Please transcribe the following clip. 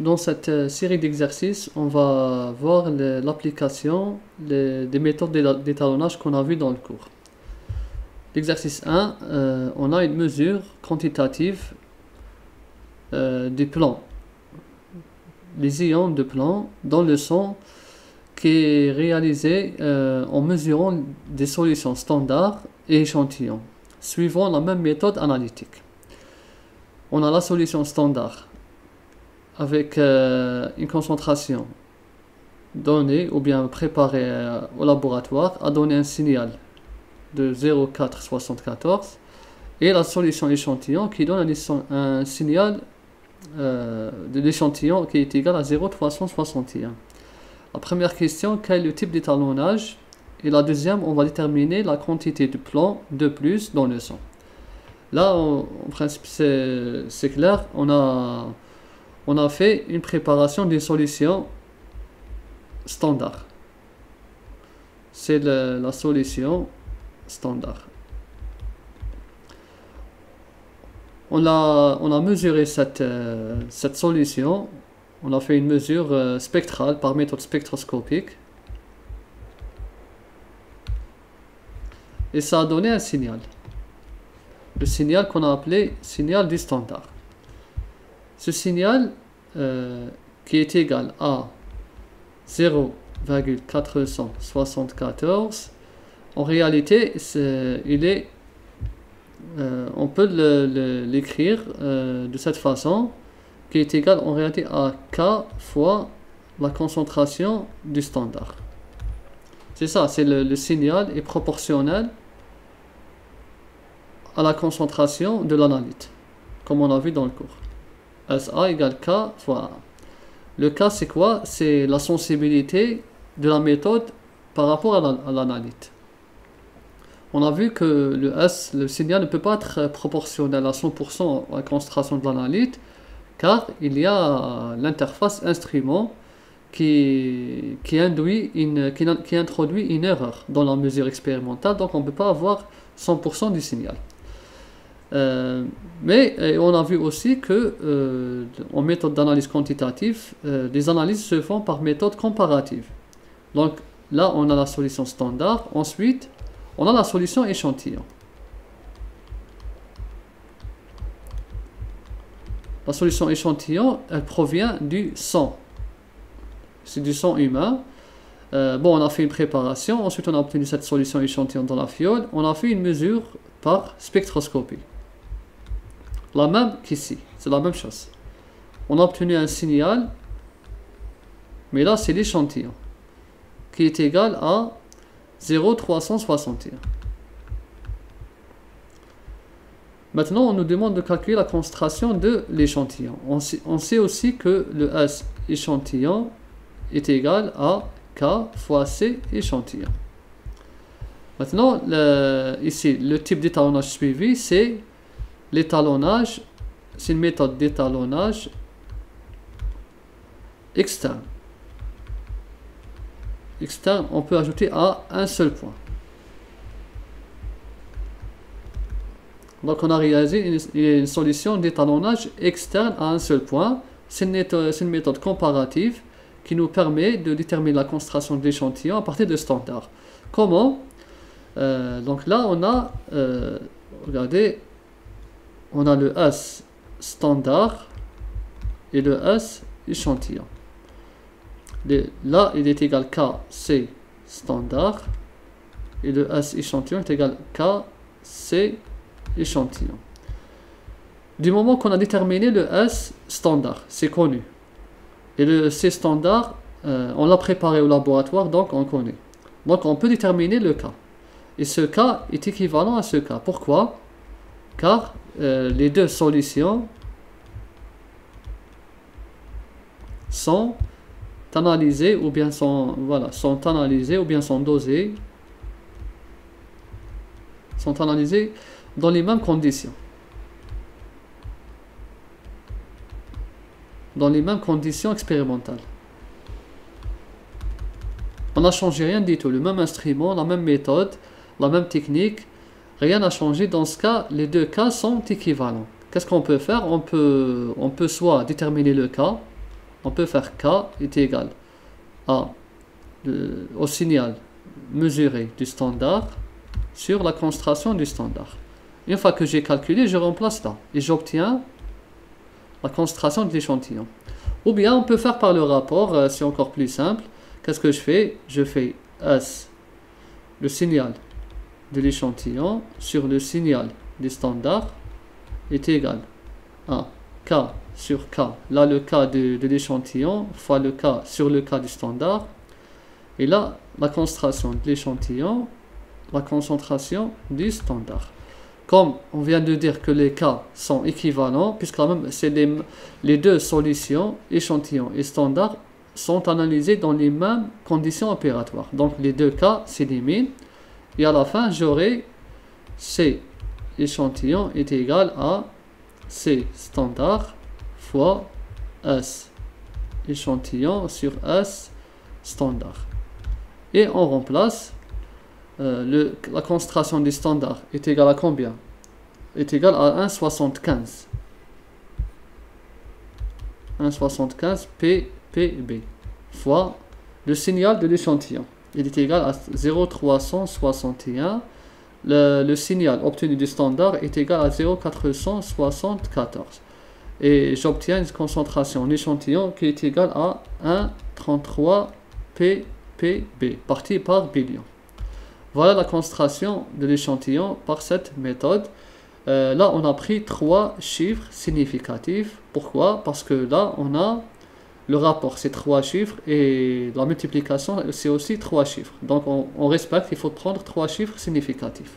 Dans cette série d'exercices, on va voir l'application des méthodes d'étalonnage qu'on a vues dans le cours. L'exercice 1, on a une mesure quantitative des plans, les ions de plan dans le son qui est réalisé en mesurant des solutions standards et échantillons, suivant la même méthode analytique. On a la solution standard avec une concentration donnée ou bien préparée au laboratoire a donné un signal de 0,474 et la solution échantillon qui donne un signal de l'échantillon qui est égal à 0,361. La première question, quel est le type d'étalonnage? Et la deuxième, on va déterminer la quantité de plomb de plus dans le son. Là, en principe, c'est clair, on a fait une préparation d'une solution standard. C'est la solution standard. On a mesuré cette solution. On a fait une mesure spectrale par méthode spectroscopique. Et ça a donné un signal. Le signal qu'on a appelé signal du standard. Ce signal qui est égal à 0,474, en réalité, on peut l'écrire de cette façon, qui est égal en réalité à K fois la concentration du standard. C'est ça, c'est le signal est proportionnel à la concentration de l'analyte, comme on a vu dans le cours. SA égale K fois A. Le K, c'est quoi? C'est la sensibilité de la méthode par rapport à l'analyte. On a vu que le signal ne peut pas être proportionnel à 100% à la concentration de l'analyte, car il y a l'interface instrument qui introduit une erreur dans la mesure expérimentale, donc on ne peut pas avoir 100% du signal. Mais on a vu aussi que en méthode d'analyse quantitative, les analyses se font par méthode comparative. Donc là, on a la solution standard. Ensuite, on a la solution échantillon. La solution échantillon, elle provient du son. C'est du son humain. On a fait une préparation. Ensuite, on a obtenu cette solution échantillon dans la fiole. On a fait une mesure par spectroscopie. La même qu'ici, c'est la même chose. On a obtenu un signal, mais là c'est l'échantillon, qui est égal à 0,361. Maintenant, on nous demande de calculer la concentration de l'échantillon. On sait aussi que le S échantillon est égal à K fois C échantillon. Maintenant, ici, le type d'étalonnage suivi, c'est l'étalonnage, c'est une méthode d'étalonnage externe. Externe, on peut ajouter à un seul point. Donc on a réalisé une solution d'étalonnage externe à un seul point. C'est une méthode comparative qui nous permet de déterminer la concentration de l'échantillon à partir de standards. Comment? Donc là on a, regardez, on a le S standard et le S échantillon. Là, il est égal KC standard et le S échantillon est égal KC échantillon. Du moment qu'on a déterminé le S standard, c'est connu. Et le C standard, on l'a préparé au laboratoire, donc on connaît. Donc on peut déterminer le K. Et ce K est équivalent à ce K. Pourquoi? Car les deux solutions sont analysées ou bien sont dosées, sont analysées dans les mêmes conditions. Dans les mêmes conditions expérimentales. On n'a changé rien du tout. Le même instrument, la même méthode, la même technique. Rien n'a changé. Dans ce cas, les deux cas sont équivalents. Qu'est-ce qu'on peut faire? On peut soit déterminer le cas on peut faire K est égal au signal mesuré du standard sur la concentration du standard. Une fois que j'ai calculé, je remplace là et j'obtiens la concentration de l'échantillon. Ou bien on peut faire par le rapport, c'est encore plus simple. Qu'est-ce que je fais? Je fais S, le signal de l'échantillon sur le signal du standard est égal à K sur K. Là, le K de l'échantillon fois le K sur le K du standard. Et là, la concentration de l'échantillon, la concentration du standard. Comme on vient de dire que les cas sont équivalents, puisque quand même c'est les deux solutions, échantillon et standard, sont analysées dans les mêmes conditions opératoires. Donc les deux cas s'éliminent et à la fin j'aurai C échantillon est égal à C standard fois S échantillon sur S standard. Et on remplace la concentration du standard est égale à combien? Est égale à 1,75. 1,75 ppb fois le signal de l'échantillon. Il est égal à 0,361. Le signal obtenu du standard est égal à 0,474. Et j'obtiens une concentration en échantillon qui est égale à 1,33 ppb partie par billion. Voilà la concentration de l'échantillon par cette méthode. Là, on a pris 3 chiffres significatifs. Pourquoi? Parce que là, on a le rapport, c'est 3 chiffres, et la multiplication, c'est aussi 3 chiffres. Donc, on respecte, il faut prendre 3 chiffres significatifs.